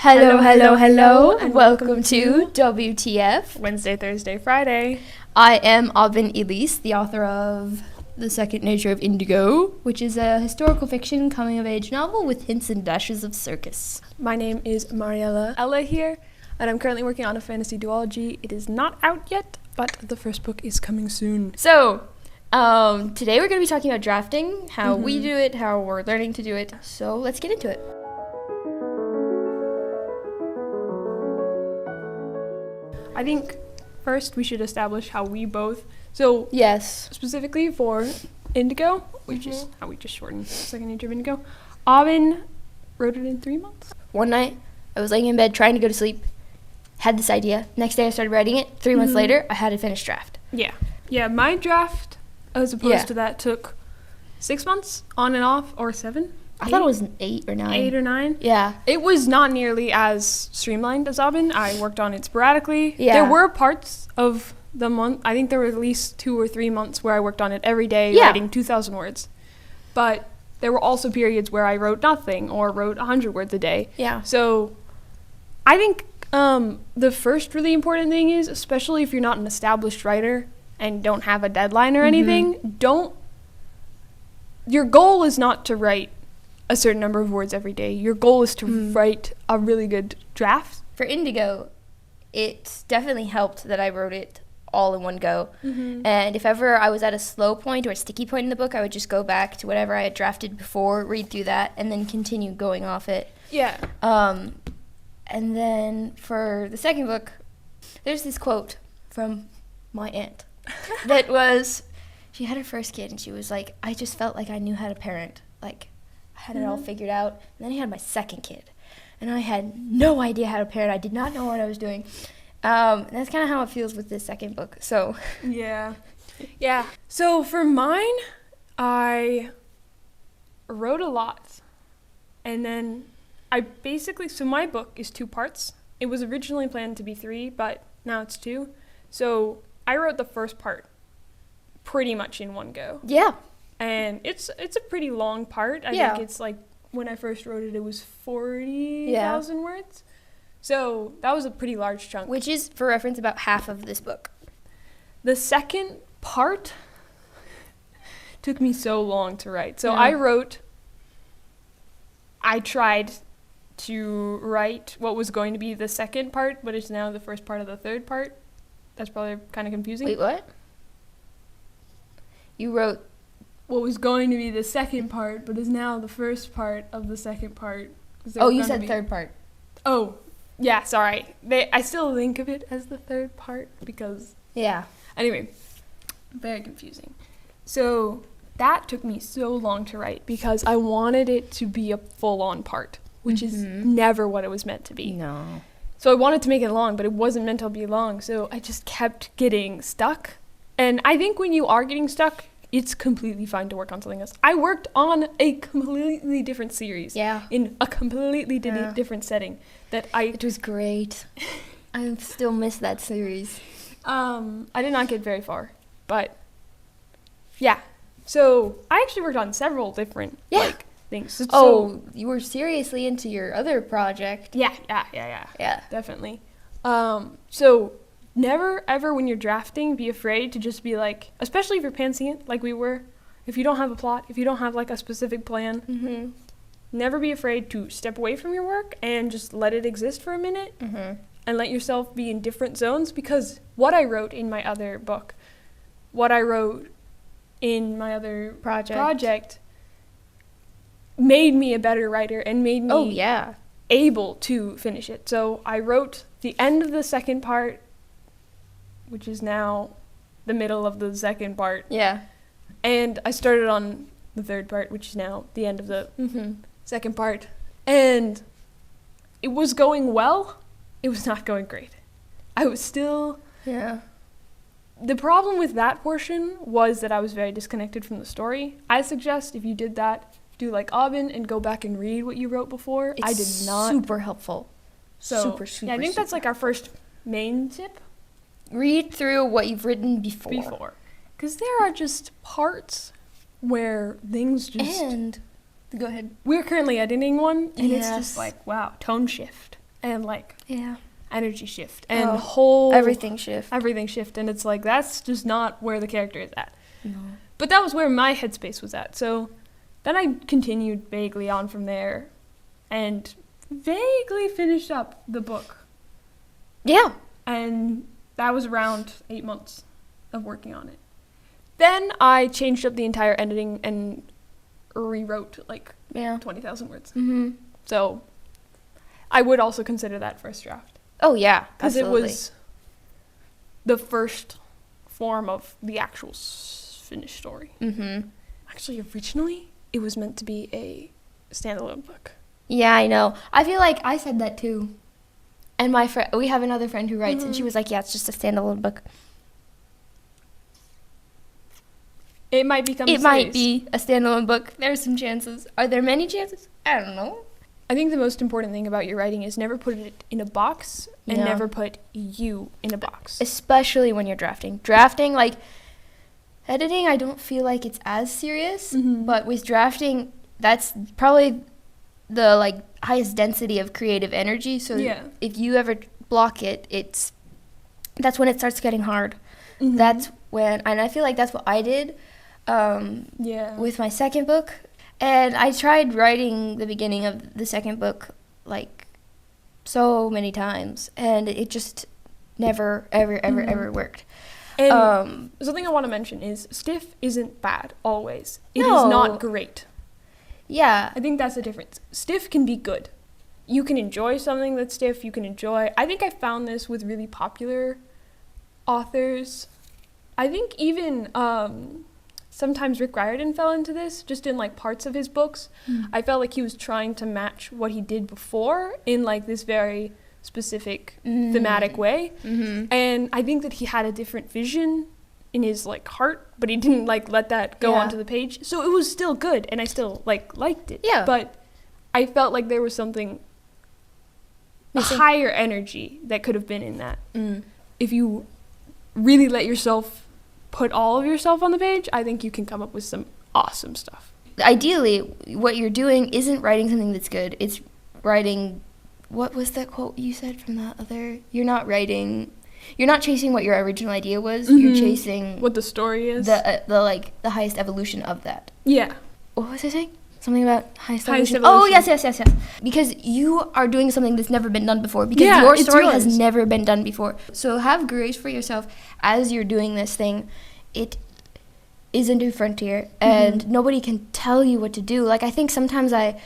Hello, and welcome to WTF. Wednesday, Thursday, Friday. I am Aubin and Ella, the author of The Second Nature of Indigo, which is a historical fiction coming-of-age novel with hints and dashes of circus. My name is Mariella Ella here, and I'm currently working on a fantasy duology. It is not out yet, but the first book is coming soon. So, today we're going to be talking about drafting, how we do it, how we're learning to do it. So, let's get into it. I think first we should establish how we both, so Yes. specifically for Indigo, which is how we just shortened Second Nature of Indigo, Aubin wrote it in 3 months. One night, I was laying in bed trying to go to sleep, had this idea. Next day I started writing it. 3 months later, I had a finished draft. Yeah, my draft, as opposed to that, took 6 months on and off, or 7. I thought it was 8 or 9. 8 or 9. Yeah. It was not nearly as streamlined as Aubin. I worked on it sporadically. Yeah. There were parts of the month, I think there were at least 2 or 3 months where I worked on it every day, writing 2,000 words. But there were also periods where I wrote nothing or wrote 100 words a day. Yeah. So I think the first really important thing is, especially if you're not an established writer and don't have a deadline or anything, your goal is not to write a certain number of words every day. Your goal is to write a really good draft. For Indigo, it definitely helped that I wrote it all in one go. And if ever I was at a slow point or a sticky point in the book, I would just go back to whatever I had drafted before, read through that, and then continue going off it. Yeah. And then for the second book, there's this quote from my aunt that was, she had her first kid, and she was like, I just felt like I knew how to parent. Like, I had it all figured out. And then I had my second kid, and I had no idea how to parent. I did not know what I was doing. And that's kind of how it feels with this second book. So Yeah. So for mine, I wrote a lot. And then so my book is 2 parts. It was originally planned to be 3, but now it's 2. So I wrote the first part pretty much in one go. yeah, And it's a pretty long part. I think it's like, when I first wrote it, it was 40,000 words. So that was a pretty large chunk. which is, for reference, about half of this book. The second part took me so long to write. So Yeah. I tried to write what was going to be the second part, but it's now the first part of the third part. That's probably kind of confusing. Wait, what? You wrote... What was going to be the second part, but is now the first part of the second part. Oh, you said third part. Oh, yeah, sorry. I still think of it as the third part because... Yeah. Anyway, very confusing. So that took me so long to write because I wanted it to be a full-on part, which is never what it was meant to be. No. So I wanted to make it long, but it wasn't meant to be long. So I just kept getting stuck. And I think when you are getting stuck, it's completely fine to work on something else. I worked on a completely different series. Yeah. In a completely different setting It was great. I still miss that series. I did not get very far, but yeah. So I actually worked on several different things. So, You were seriously into your other project. yeah, Yeah. definitely. So never ever when you're drafting be afraid to just be like, especially if you're pantsing it like we were. If you don't have a plot, if you don't have like a specific plan, never be afraid to step away from your work and just let it exist for a minute. And let yourself be in different zones, because what I wrote in my other book, what I wrote in my other project made me a better writer and made me able to finish it. So I wrote the end of the second part, which is now the middle of the second part. Yeah. And I started on the third part, which is now the end of the second part. And it was going well. It was not going great. I was still... Yeah. The problem with that portion was that I was very disconnected from the story. I suggest if you did that, do like Aubin and go back and read what you wrote before. I did not. Super helpful. So, I think that's like our first main tip. Read through what you've written before. Because there are just parts where things just... And, go ahead. We're currently editing one, and it's just like, wow, tone shift. and like Yeah. energy shift and everything shift. And it's like, that's just not where the character is at. No. But that was where my headspace was at. So then I continued vaguely on from there and vaguely finished up the book. Yeah. And that was around 8 months of working on it. Then I changed up the entire editing and rewrote like 20,000 words. Mm-hmm. So I would also consider that first draft. Oh, yeah. Because it was the first form of the actual finished story. Mm-hmm. Actually, originally, it was meant to be a standalone book. Yeah, I know. I feel like I said that too. And we have another friend who writes, and she was like, yeah, it's just a standalone book. It might become It might be a standalone book. There's some chances. Are there many chances? I don't know. I think the most important thing about your writing is never put it in a box and never put you in a box. Especially when you're drafting. Drafting, like, editing, I don't feel like it's as serious. Mm-hmm. But with drafting, that's probably the, like, highest density of creative energy. So if you ever block it, that's when it starts getting hard. Mm-hmm. That's when, and I feel like that's what I did with my second book. And I tried writing the beginning of the second book, like, so many times. And it just never, ever worked. And something I want to mention is stiff isn't bad, always. It is not great. Yeah. I think that's the difference. Stiff can be good. You can enjoy something that's stiff. You can enjoy... I think I found this with really popular authors. I think even... sometimes Rick Riordan fell into this, just in, like, parts of his books. I felt like he was trying to match what he did before in, like, this very specific thematic way. Mm-hmm. And I think that he had a different vision in his, like, heart, but he didn't, like, let that go onto the page. So it was still good, and I still, like, liked it. Yeah. But I felt like there was something, a higher energy that could have been in that. If you really let yourself... put all of yourself on the page, I think you can come up with some awesome stuff. Ideally, what you're doing isn't writing something that's good. It's writing, what was that quote you said from that other? You're not chasing what your original idea was. Mm-hmm. You're chasing what the story is. The highest evolution of that. Yeah. What was I saying? Something about highest evolution. Oh, yes. Because you are doing something that's never been done before. Because your story has never been done before. So have grace for yourself as you're doing this thing. It is a new frontier, and nobody can tell you what to do. Like, I think sometimes I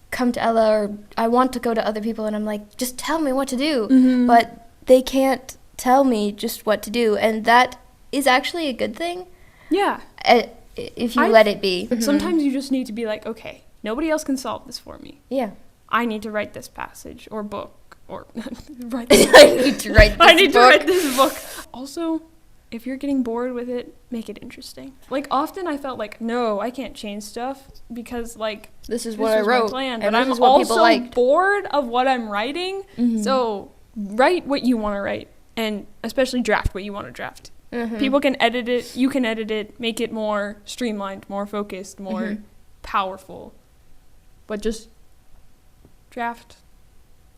come to Ella, or I want to go to other people, and I'm like, just tell me what to do. Mm-hmm. But they can't tell me just what to do, and that is actually a good thing. Yeah. If you let it be. Sometimes you just need to be like, okay, nobody else can solve this for me. Yeah. I need to write this passage or book or I need to write this book. Also, if you're getting bored with it, make it interesting. Like, often I felt like, no, I can't change stuff because, like, this is what I wrote. Plan, but I'm also bored of what I'm writing. Mm-hmm. So write what you want to write, and especially draft what you want to draft. Mm-hmm. People can edit it. You can edit it. Make it more streamlined, more focused, more powerful. But just draft.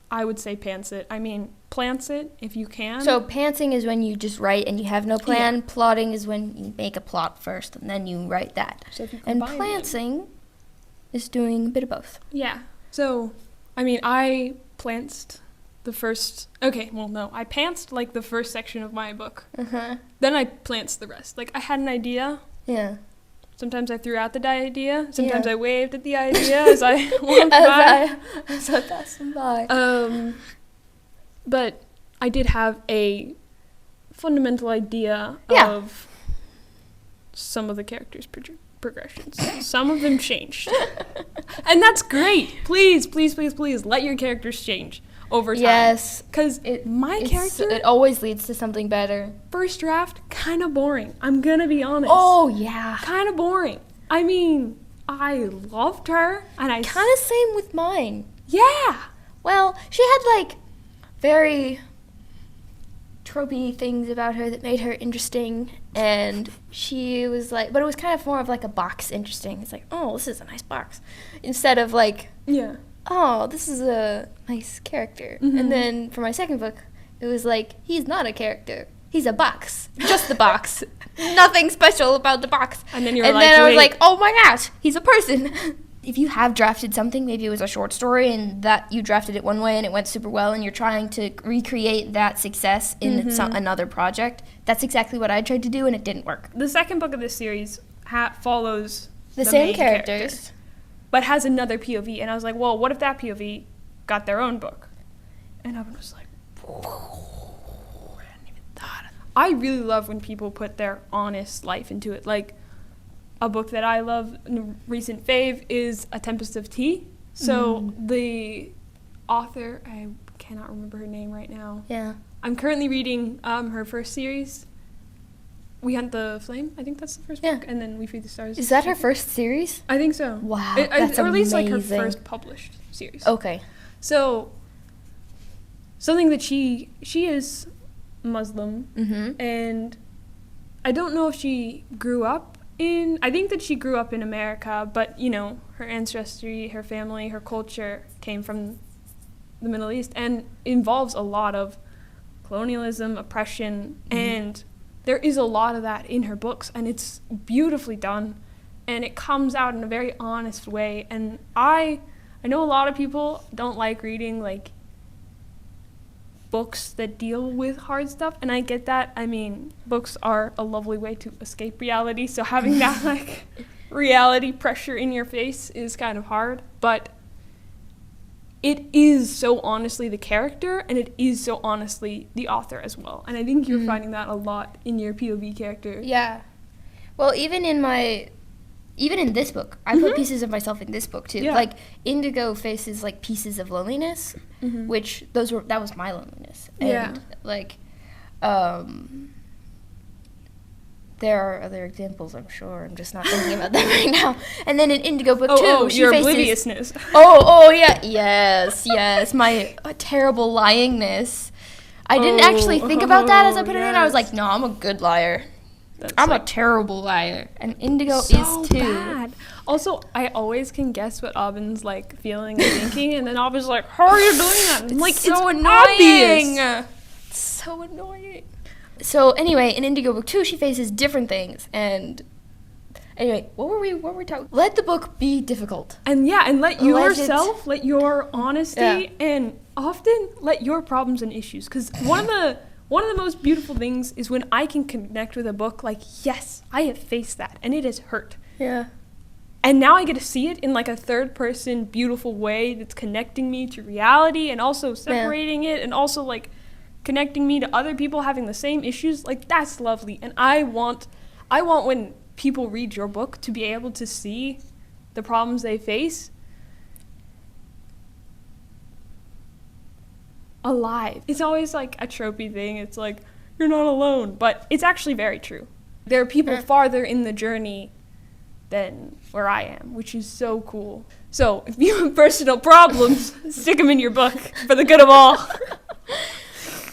I would say pants it. I mean, plants it if you can. So pantsing is when you just write and you have no plan. Yeah. Plotting is when you make a plot first and then you write that. So if you and plantsing is doing a bit of both. Yeah. So, I mean, I plantsed the first... Okay, well, no. I pantsed, like, the first section of my book. Uh-huh. Then I plantsed the rest. Like, I had an idea. Yeah. Sometimes I threw out the idea. Sometimes I waved at the idea as I walked by. As I passed them by. But I did have a fundamental idea of some of the characters' progressions. Some of them changed. And that's great. Please, please, please, please, let your characters change over time. Yes. Because my character... It always leads to something better. First draft, kind of boring. I'm going to be honest. Oh, yeah. Kind of boring. I mean, I loved her. And I kind of same with mine. Yeah. Well, she had, like, very tropey things about her that made her interesting. And she was, like... But it was kind of more of, like, a box interesting. It's like, oh, this is a nice box. Instead of, like... Yeah. oh, this is a nice character. Mhm. And then for my second book, it was like, he's not a character. He's a box. Just the box. Nothing special about the box. And then you were and like, then I was wait. like, oh my gosh, he's a person. If you have drafted something, maybe it was a short story and that you drafted it one way and it went super well and you're trying to recreate that success in another project, that's exactly what I tried to do and it didn't work. The second book of this series follows The same main characters. character, but has another POV. And I was like, well, what if that POV got their own book? And Aubin was like, I hadn't even thought of that. I really love when people put their honest life into it. Like, a book that I love, recent fave, is A Tempest of Tea. So the author, I cannot remember her name right now. Yeah. I'm currently reading her first series, We Hunt the Flame. I think that's the first book. And then We Feed the Stars. Is that her first series? I think so. Wow, that's or at least like her amazing. first published series. Okay. So something that she is Muslim, and I don't know if she grew up I think that she grew up in America, but you know, her ancestry, her family, her culture came from the Middle East and involves a lot of colonialism, oppression, and there is a lot of that in her books, and it's beautifully done, and it comes out in a very honest way. And I know a lot of people don't like reading like books that deal with hard stuff, and I get that. I mean, books are a lovely way to escape reality, so having that like reality pressure in your face is kind of hard, but it is so honestly the character, and it is so honestly the author as well. And I think you're finding that a lot in your POV character. Yeah. Well, even in this book, I put pieces of myself in this book too. Yeah. Like Indigo faces like pieces of loneliness, which that was my loneliness. And Yeah. like there are other examples, I'm sure. I'm just not thinking about them right now. And then in Indigo book 2, she your faces obliviousness. Oh yeah. Yes, my terrible lyingness. I didn't actually think about that as I put it in. I was like, no, I'm a good liar. I'm a terrible liar. And Indigo So is too. bad. Also, I always can guess what Aubin's like feeling and thinking, and then Aubin's like, "How are you doing that?" I'm like, so it's annoying. obvious. It's so annoying. So anyway, in Indigo book 2, she faces different things. And anyway, what were we talking? Let the book be difficult. And yeah, and let Let yourself, let your honesty, and often let your problems and issues. Because one of the most beautiful things is when I can connect with a book like, yes, I have faced that, and it has hurt. Yeah. And now I get to see it in like a third person beautiful way that's connecting me to reality and also separating it and also like connecting me to other people having the same issues. Like, that's lovely. And I want when people read your book to be able to see the problems they face alive. It's always like a tropey thing. It's like, you're not alone, but it's actually very true. There are people farther in the journey than where I am, which is so cool. So if you have personal problems, stick them in your book for the good of all.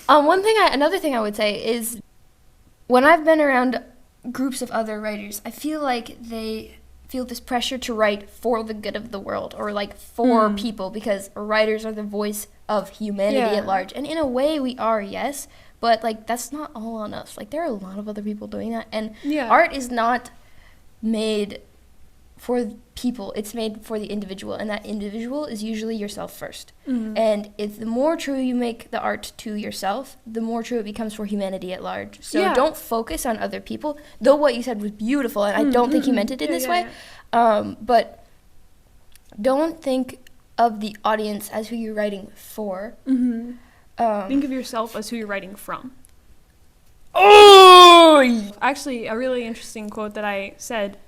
Another thing I would say is when I've been around groups of other writers, I feel like they feel this pressure to write for the good of the world or like for people, because writers are the voice of humanity at large. And in a way we are, yes, but like that's not all on us. Like there are a lot of other people doing that, and art is not made for people, it's made for the individual, and that individual is usually yourself first. And if the more true you make the art to yourself, the more true it becomes for humanity at large. So don't focus on other people, though what you said was beautiful, and I don't think you meant it in this way. But don't think of the audience as who you're writing for. Think of yourself as who you're writing from. Oh! Actually, a really interesting quote that I said,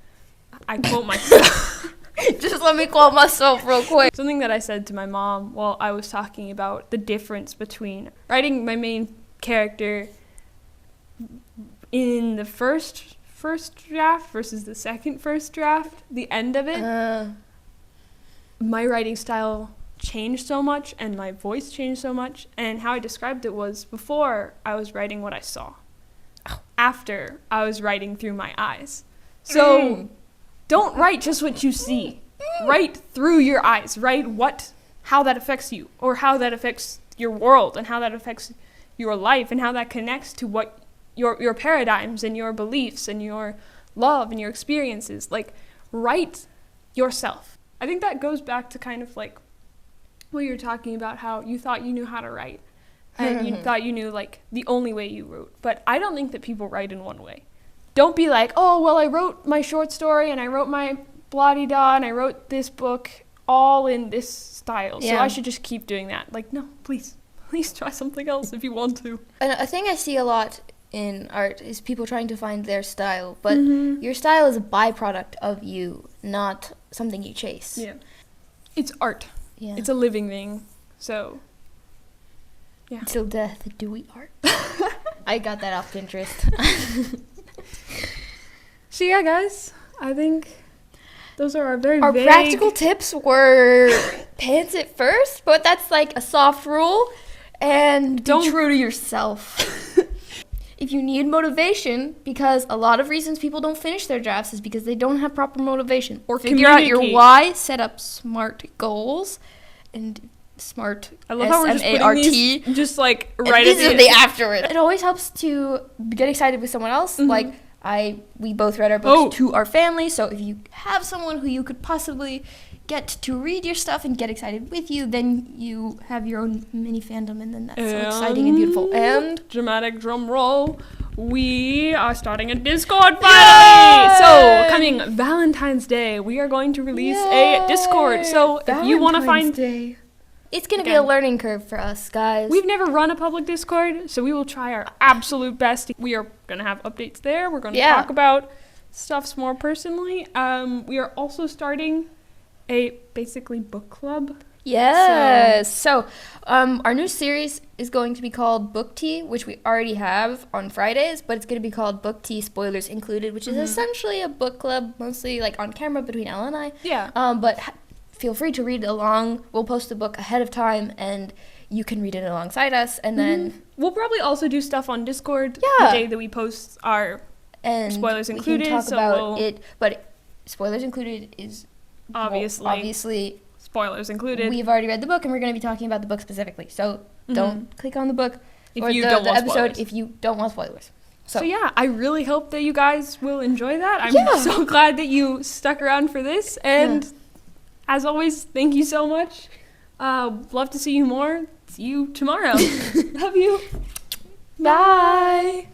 I quote myself. Just let me quote myself real quick. Something that I said to my mom while I was talking about the difference between writing my main character in the first draft versus the second first draft, the end of it. My writing style changed so much, and my voice changed so much, and how I described it was before I was writing what I saw. After I was writing through my eyes. So don't write just what you see. Write through your eyes. Write what how that affects you, or how that affects your world, and how that affects your life, and how that connects to what your paradigms and your beliefs and your love and your experiences. Like, write yourself. I think that goes back to kind of like what you were talking about, how you thought you knew how to write, and you thought you knew like the only way you wrote. But I don't think that people write in one way. Don't be like, oh, well, I wrote my short story and I wrote my blah-de-da and I wrote this book all in this style, so I should just keep doing that. Like, no, please try something else if you want to. And a thing I see a lot in art is people trying to find their style, but your style is a byproduct of you, not something you chase. Yeah. It's art. Yeah. It's a living thing. So, yeah. Till death do we art. I got that off Pinterest. So yeah, guys, I think those are our Our vague... practical tips were pants it first, but that's like a soft rule, and be true to yourself. If you need motivation, because a lot of reasons people don't finish their drafts is because they don't have proper motivation. Or figure out your why, set up SMART goals, and SMART, I love how we're just putting these just like right at at the afterward. It always helps to get excited with someone else. Like, we both read our books to our family, so if you have someone who you could possibly get to read your stuff and get excited with you, then you have your own mini fandom, and then that's so exciting and beautiful. And dramatic drum roll, we are starting a Discord finally! So, coming Valentine's Day, we are going to release a Discord. So, if you want to find... Day. It's going to be a learning curve for us, guys. We've never run a public Discord, so we will try our absolute best. We are going to have updates there. We're going to talk about stuffs more personally. We are also starting a basically book club. Yes. So our new series is going to be called Book Tea, which we already have on Fridays, but it's going to be called Book Tea Spoilers Included, which is essentially a book club, mostly like on camera between Ella and I. Yeah. But feel free to read along. We'll post the book ahead of time, and you can read it alongside us, and then... We'll probably also do stuff on Discord the day that we post our spoilers included. We can talk about it, but spoilers included is... Obviously, spoilers included. We've already read the book, and we're going to be talking about the book specifically. So don't click on the book if or you the don't want episode spoilers. if you don't want spoilers. So yeah, I really hope that you guys will enjoy that. I'm so glad that you stuck around for this. And as always, thank you so much. Love to see you more. See you tomorrow. Love you. Bye.